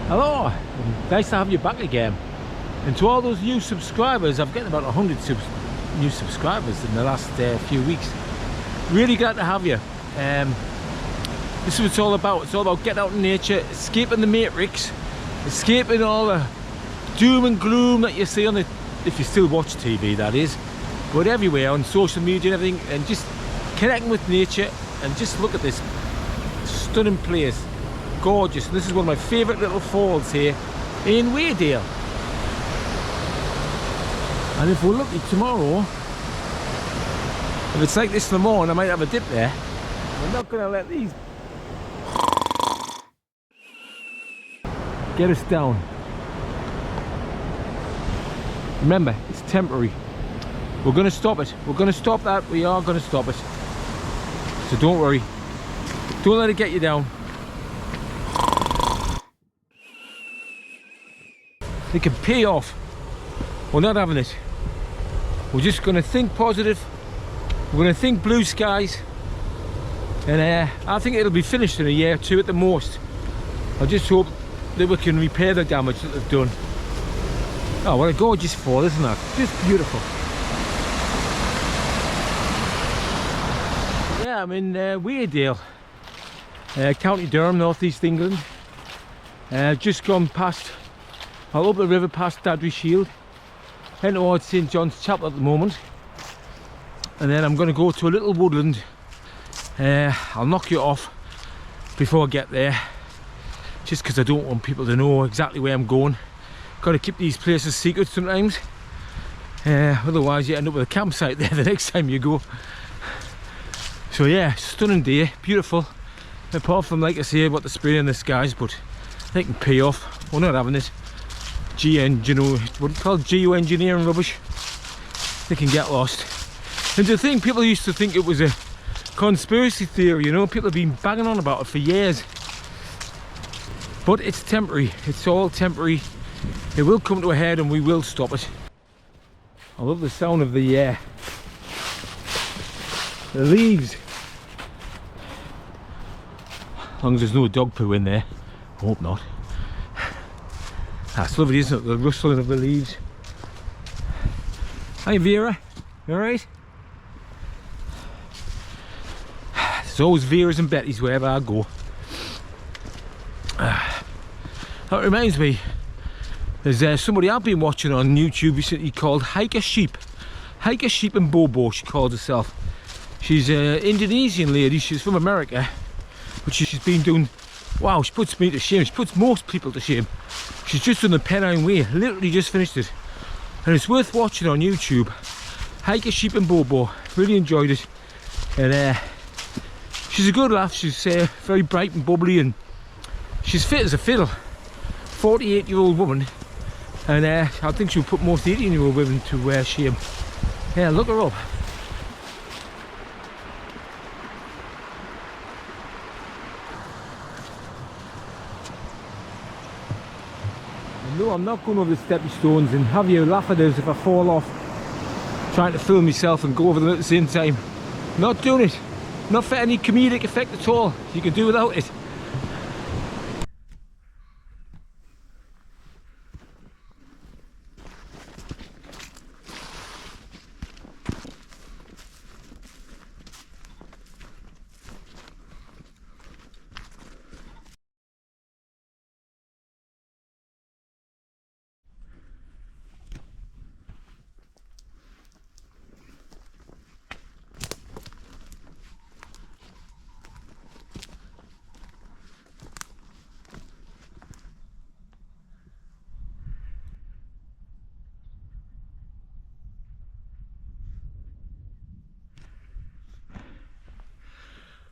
Hello, nice to have you back again. And to all those new subscribers, I've gotten about 100 new subscribers in the last few weeks. Really glad to have you. This is what it's all about. It's all about getting out in nature, escaping the matrix, escaping all the doom and gloom that you see on the, if you still watch TV that is, but everywhere on social media and everything, and just connecting with nature. And just look at this stunning place. Gorgeous. This is one of my favourite little falls here in Weardale. And if we're lucky tomorrow, if it's like this in the morning, I might have a dip there. We're not going to let these get us down. Remember, it's temporary. We're going to stop it. We're going to stop that. We are going to stop it. So don't worry. Don't let it get you down. They can pay off. We're not having it. We're just going to think positive. We're going to think blue skies. And I think it'll be finished in a year or two at the most. I just hope that we can repair the damage that they've done. Oh, what a gorgeous fall, isn't that? Just beautiful. Yeah, I'm in Weardale, County Durham, North East England. Just gone past, up the river past Dadry Shield, heading towards St John's Chapel at the moment. And then I'm going to go to a little woodland. I'll knock you off before I get there, just because I don't want people to know exactly where I'm going. Got to keep these places secret sometimes, otherwise you end up with a campsite there the next time you go. So yeah, stunning day, beautiful. Apart from, like I say, about the spray in the skies, but they can pay off. We're not having it. What it's called, geoengineering rubbish. They can get lost. And the thing, people used to think it was a conspiracy theory, you know, people have been banging on about it for years. But it's temporary, it's all temporary. It will come to a head and we will stop it. I love the sound of the leaves. As long as there's no dog poo in there. I hope not. That's lovely, isn't it? The rustling of the leaves. Hi Vera, you alright? There's always Veras and Bettys wherever I go. That reminds me, there's somebody I've been watching on YouTube recently called Hiker Sheep and Bobo, she calls herself. She's an Indonesian lady, she's from America, but she's been doing, wow, she puts me to shame, she puts most people to shame. She's just done the Pennine Way, literally just finished it. And it's worth watching on YouTube. Hiker Sheep and Bobo, really enjoyed it. And she's a good laugh, she's very bright and bubbly, and she's fit as a fiddle. 48-year-old woman, and I think she'll put most 18-year-old women to shame. Yeah, look her up. No, I'm not going over the stepping stones and have you laugh at us if I fall off trying to film myself and go over them at the same time. Not doing it. Not for any comedic effect at all. You can do without it.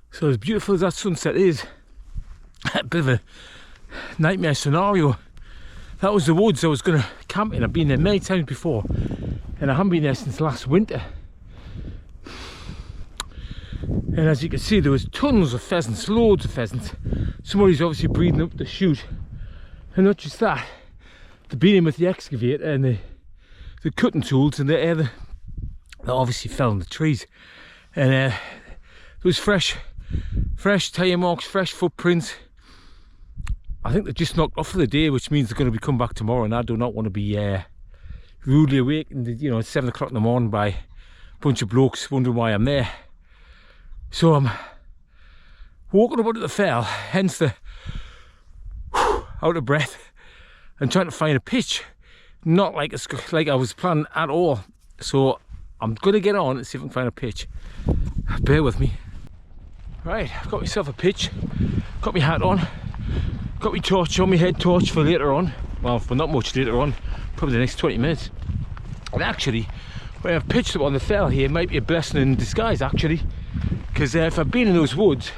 So as beautiful as that sunset is, a bit of a nightmare scenario. That was the woods I was going to camp in. I've been there many times before. and I haven't been there since last winter. And as you can see, there was tons of pheasants, loads of pheasants. Somebody's obviously breeding up the chute. And not just that, they've been in with the excavator and the cutting tools, and they obviously fell in the trees. And there was fresh tyre marks, fresh footprints. I think they're just knocked off for the day, which means they're going to be come back tomorrow, and I do not want to be rudely awakened, you know, at 7 o'clock in the morning by a bunch of blokes wondering why I'm there. So I'm walking about at the fell, hence the out of breath, and trying to find a pitch. Not like I was planning at all. So I'm going to get on and see if I can find a pitch. Bear with me. Right, I've got myself a pitch, got my hat on, got my torch on, my head torch for later on. Well, for not much later on, probably the next 20 minutes. And actually, when I've pitched up on the fell here, it might be a blessing in disguise actually. Because if I'd been in those woods,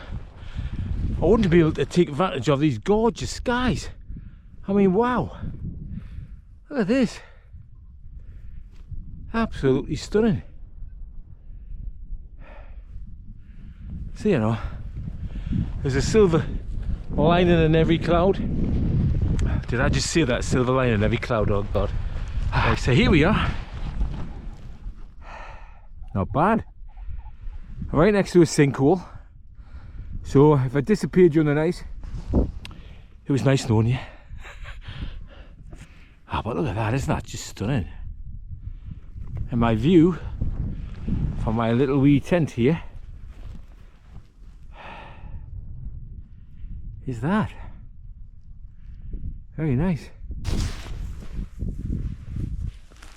I wouldn't be able to take advantage of these gorgeous skies. I mean, wow. Look at this. Absolutely stunning. So, you know, there's a silver lining in every cloud. Did I just say that? Silver lining in every cloud, oh God. So here we are. Not bad. Right next to a sinkhole. So if I disappeared during the night, it was nice knowing you. But look at that, isn't that just stunning? And my view from my little wee tent here is that. Very nice.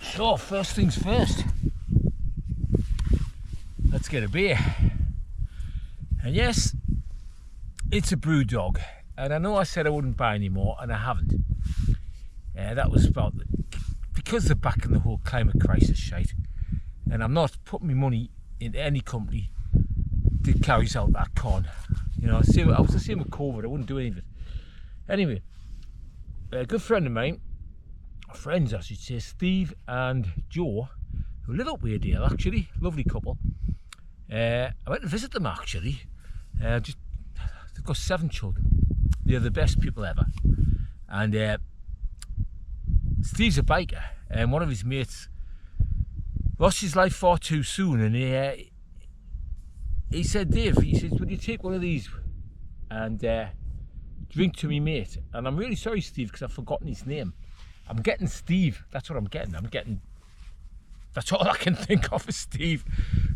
So first things first, let's get a beer. And yes, it's a brew dog, and I know I said I wouldn't buy any more, and I haven't. That was about because they're back in the whole climate crisis shite, and I'm not putting my money into any company that carries out that con. You know, I was the same with COVID. I wouldn't do any of it. Anyway, a good friend of mine, friends I should say, Steve and Joe, who live up Weardale actually, lovely couple. I went to visit them actually. They've got 7 children. They're the best people ever. And Steve's a biker, and one of his mates lost his life far too soon. And he said, Dave, he says, would you take one of these and drink to me mate? And I'm really sorry, Steve, because I've forgotten his name. I'm getting Steve. That's what I'm getting. That's all I can think of is Steve.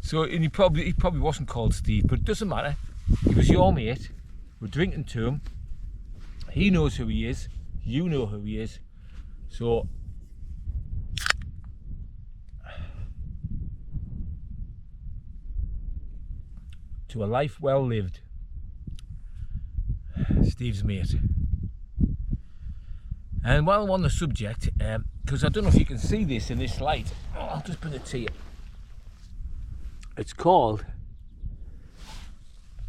So, and he probably wasn't called Steve, but it doesn't matter. He was your mate. We're drinking to him. He knows who he is. You know who he is. So, to a life well lived. Steve's mate. And while I'm on the subject, because I don't know if you can see this in this light, I'll just bring it to you. It's called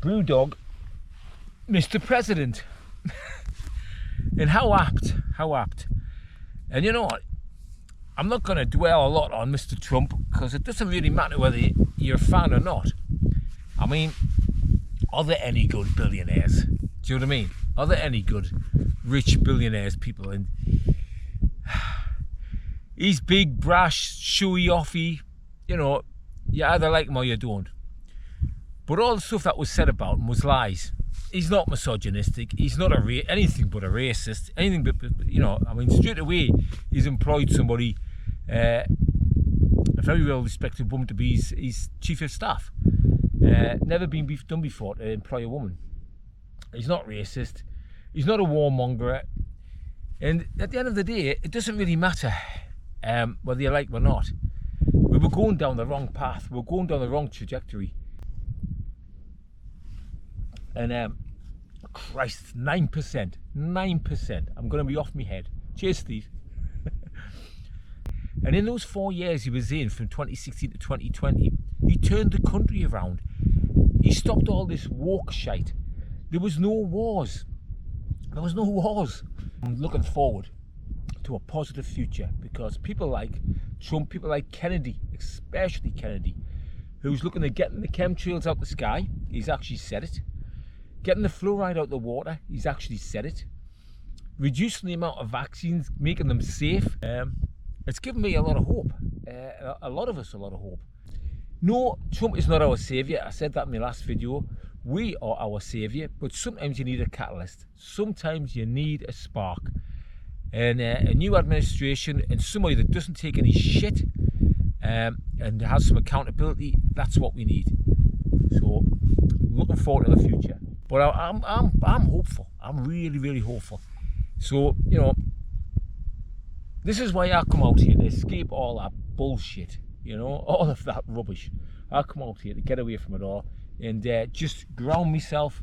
Brewdog Mr. President. And how apt. And you know what? I'm not going to dwell a lot on Mr. Trump, because it doesn't really matter whether you're a fan or not. I mean, are there any good billionaires? Do you know what I mean? Are there any good rich billionaires, people? And he's big, brash, showy, offy. You know, you either like him or you don't. But all the stuff that was said about him was lies. He's not misogynistic. He's not anything but a racist. Anything but, you know, I mean, straight away he's employed somebody, a very well respected woman, to be his chief of staff. Never been done before to employ a woman. He's not racist. He's not a warmonger. And at the end of the day, it doesn't really matter whether you like him or not. We were going down the wrong path. We were going down the wrong trajectory. And Christ, 9%. I'm going to be off my head. Cheers, Steve. And in those 4 years he was in, from 2016 to 2020, he turned the country around. He stopped all this woke shite. There was no wars. I'm looking forward to a positive future, because people like Trump, people like Kennedy, especially Kennedy, who's looking at getting the chemtrails out the sky. He's actually said it. Getting the fluoride out the water. He's actually said it. Reducing the amount of vaccines, making them safe. It's given me a lot of hope. A lot of us a lot of hope. No, Trump is not our saviour. I said that in my last video. We are our saviour, but sometimes you need a catalyst. Sometimes you need a spark. And a new administration and somebody that doesn't take any shit and has some accountability, that's what we need. So, looking forward to the future. But I'm hopeful. I'm really, really hopeful. So, you know, this is why I come out here, to escape all that bullshit, you know, all of that rubbish. I come out here to get away from it all and just ground myself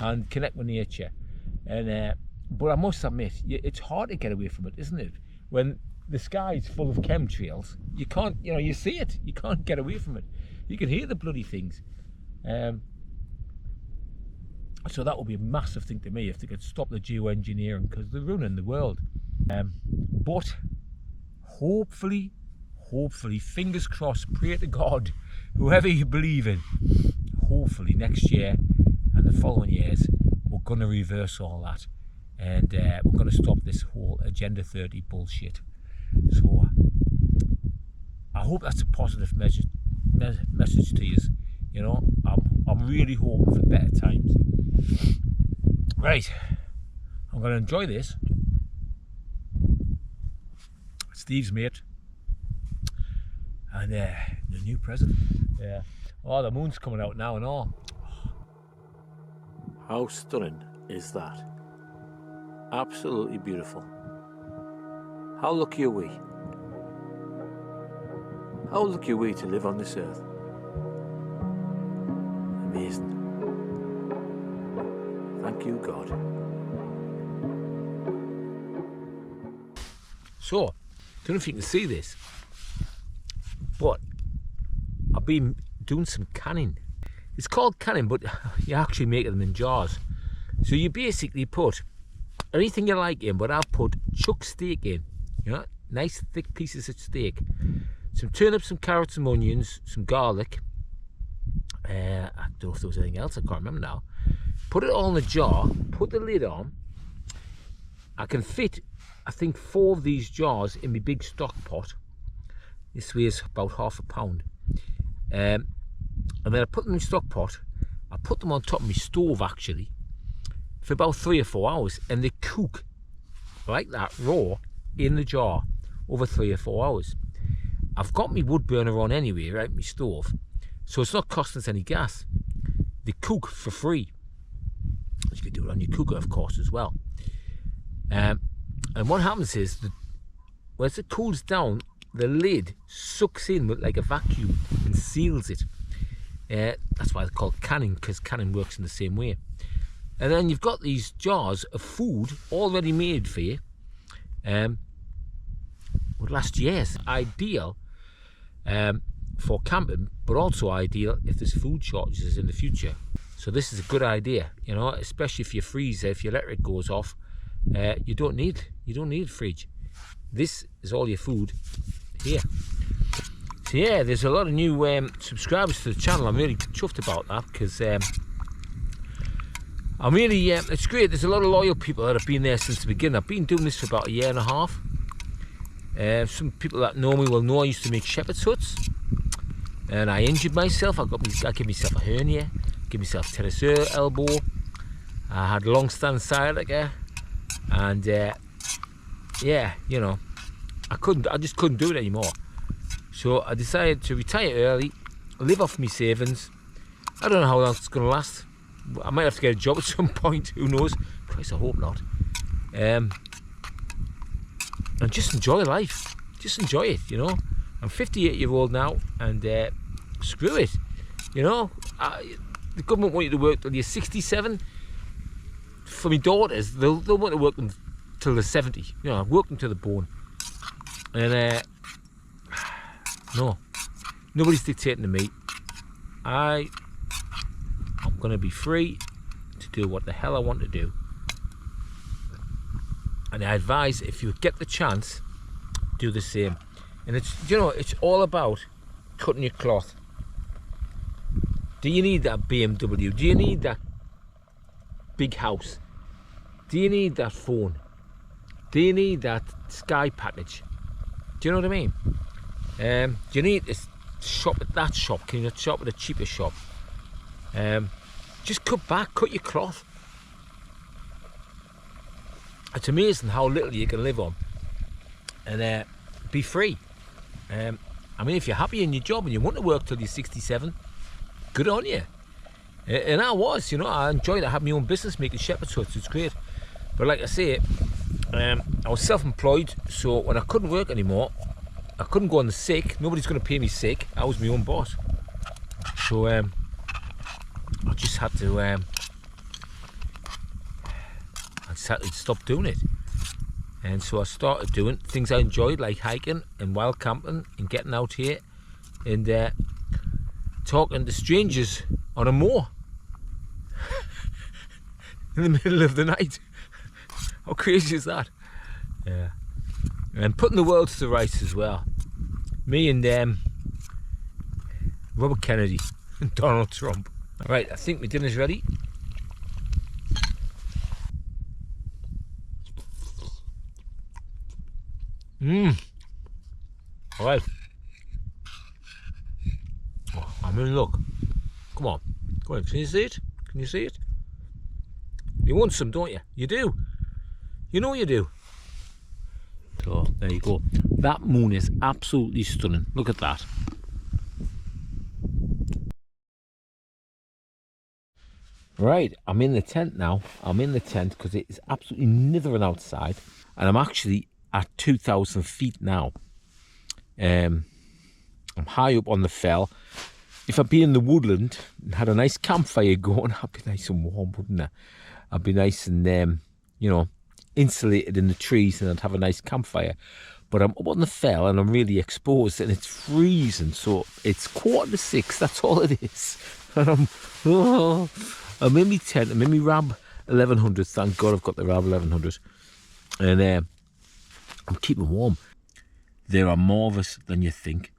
and connect with nature. And but I must admit, it's hard to get away from it, isn't it? When the sky is full of chemtrails, you can't, you know, you see it, you can't get away from it. You can hear the bloody things. So that would be a massive thing to me if they could stop the geoengineering, because they're ruining the world. But hopefully, fingers crossed, pray to God, whoever you believe in, hopefully next year and the following years, we're going to reverse all that. And we're going to stop this whole Agenda 30 bullshit. So I hope that's a positive message to you. You know, I'm really hoping for better times. Right, I'm going to enjoy this. Steve's mate and the new president. Yeah. Oh, the moon's coming out now and all. How stunning is that? Absolutely beautiful. How lucky are we? How lucky are we to live on this earth? Amazing. Thank you, God. So, I don't know if you can see this, but I've been doing some canning. It's called canning, but you actually make them in jars. So you basically put anything you like in, but I've put chuck steak in, you know, nice thick pieces of steak, some turnips, some carrots, some onions, some garlic. I don't know if there was anything else, I can't remember now. Put it all in a jar, put the lid on. I can fit, I think, 4 of these jars in my big stock pot. This weighs about ½ a pound. And then I put them in the stock pot. I put them on top of my stove actually for about 3 or 4 hours, and they cook like that raw in the jar over 3 or 4 hours. I've got my wood burner on anyway, right, my stove, so it's not costing us any gas. They cook for free. You can do it on your cooker, of course, as well. And what happens is that once it cools down, the lid sucks in with like a vacuum and seals it. That's why it's called canning, because canning works in the same way. And then you've got these jars of food already made for you. Would last years. Ideal for camping, but also ideal if there's food shortages in the future. So this is a good idea, you know, especially if your freezer, if your electric goes off, you don't need a fridge. This is all your food here. So yeah, there's a lot of new subscribers to the channel. I'm really chuffed about that, because I'm really, it's great. There's a lot of loyal people that have been there since the beginning. I've been doing this for about 1.5 years. Some people that know me will know I used to make shepherd's huts, and I injured myself. I gave myself a hernia, gave myself tennis elbow. I had long-standing sciatica, and yeah, you know, I just couldn't do it anymore. So I decided to retire early, live off my savings. I don't know how long it's going to last. I might have to get a job at some point, who knows. Christ, I hope not. And just enjoy life. Just enjoy it, you know. I'm 58-year-old now, and screw it. You know, the government want you to work till you're 67. For my daughters, they'll want to work them till they're 70. You know, work them to the bone. And no, nobody's dictating to me. I'm going to be free to do what the hell I want to do. And I advise, if you get the chance, do the same. And it's, you know, it's all about cutting your cloth. Do you need that BMW? Do you need that big house? Do you need that phone? Do you need that Sky package? Do you know what I mean? Do you need to shop at that shop? Can you not shop at a cheaper shop? Just cut back, cut your cloth. It's amazing how little you can live on and be free. I mean, if you're happy in your job and you want to work till you're 67, good on you. And I was, you know, I enjoyed it. I had my own business making shepherd's huts. It's great. But like I say, I was self-employed, so when I couldn't work anymore, I couldn't go on the sick. Nobody's going to pay me sick. I was my own boss. So I just had to stop doing it. And so I started doing things I enjoyed, like hiking and wild camping and getting out here and talking to strangers on a moor in the middle of the night. How crazy is that? Yeah. And putting the world to rights as well. Me and Robert Kennedy and Donald Trump. Right, I think my dinner's ready. All right. Oh, I mean, look. Come on. Come on. Can you see it? Can you see it? You want some, don't you? You do. You know you do. So, there you go. That moon is absolutely stunning. Look at that. Right, I'm in the tent now. I'm in the tent because it is absolutely nithering outside. And I'm actually at 2,000 feet now. I'm high up on the fell. If I'd been in the woodland and had a nice campfire going, I'd be nice and warm, wouldn't I? I'd be nice and, you know, insulated in the trees, and I'd have a nice campfire. But I'm up on the fell and I'm really exposed and it's freezing. So it's 5:45, that's all it is. And I'm in my tent, I'm in my Rab 1100. Thank God I've got the Rab 1100. And I'm keeping warm. There are more of us than you think.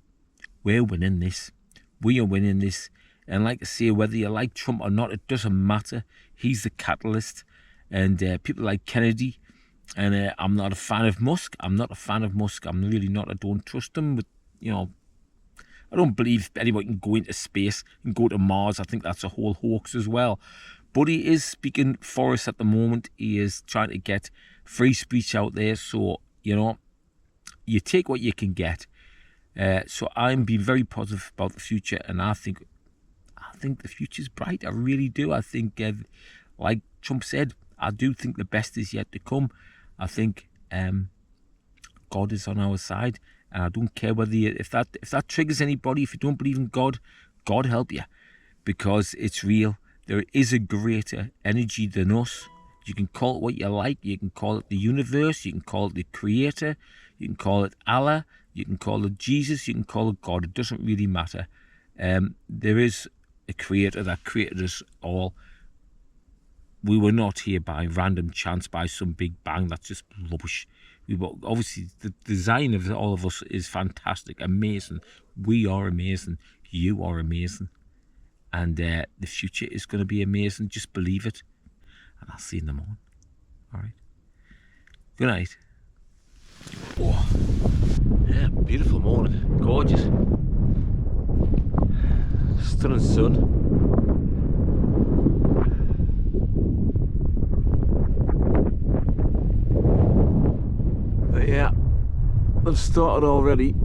We're winning this. We are winning this. And like I say, whether you like Trump or not, it doesn't matter. He's the catalyst. And people like Kennedy. And I'm not a fan of Musk. I'm not a fan of Musk. I'm really not. I don't trust him. But, you know, I don't believe anybody can go into space and go to Mars. I think that's a whole hoax as well. But he is speaking for us at the moment. He is trying to get free speech out there. So, you know, you take what you can get. So I'm being very positive about the future, and I think the future's bright. I really do. I think, like Trump said, I do think the best is yet to come. I think God is on our side, and I don't care whether if that triggers anybody. If you don't believe in God, God help you, because it's real. There is a greater energy than us. You can call it what you like. You can call it the universe. You can call it the creator. You can call it Allah. You can call it Jesus. You can call it God. It doesn't really matter. There is a creator that created us all. We were not here by random chance, by some big bang. That's just rubbish. Obviously, the design of all of us is fantastic, amazing. We are amazing. You are amazing. And the future is going to be amazing. Just believe it. And I'll see you in the morning. All right. Good night. Oh, yeah, beautiful morning. Gorgeous. Stunning sun. But yeah, I've started already.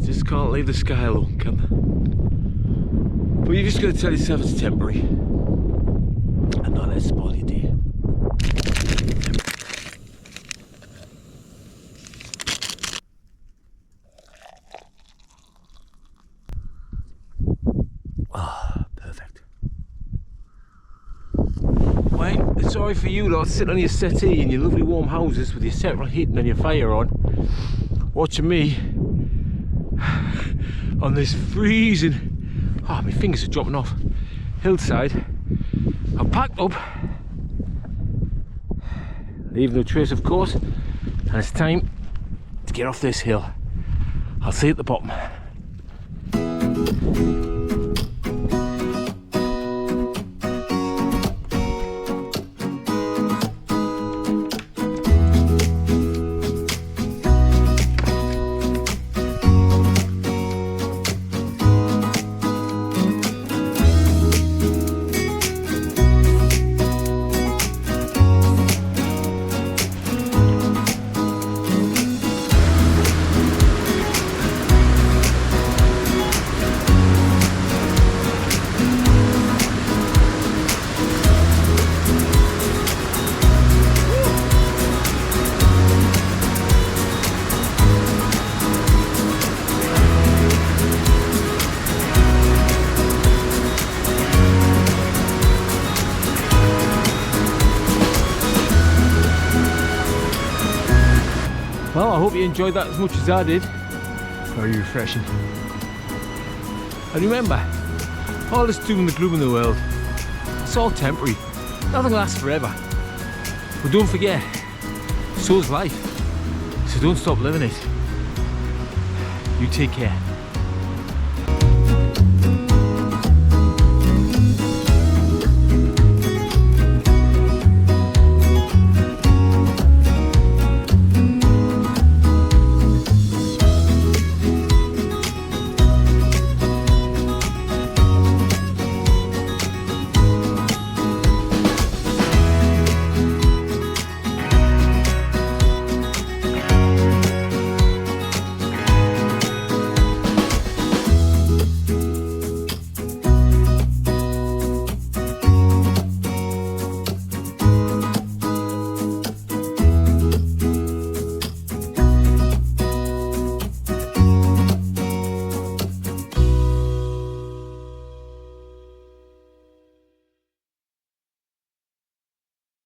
Just can't leave the sky alone, can I? But you're just going to tell yourself it's temporary and not let it spoil your day. Ah, perfect. Wait, it's sorry for you lot sitting on your settee in your lovely warm houses with your central heating and your fire on, watching me on this freezing, my fingers are dropping off, hillside. I've packed up leave no trace of course, and it's time to get off this hill. I'll see you at the bottom. Well, I hope you enjoyed that as much as I did. Very refreshing. And remember, all this doom and the gloom in the world, it's all temporary. Nothing lasts forever. But don't forget, so's life. So don't stop living it. You take care.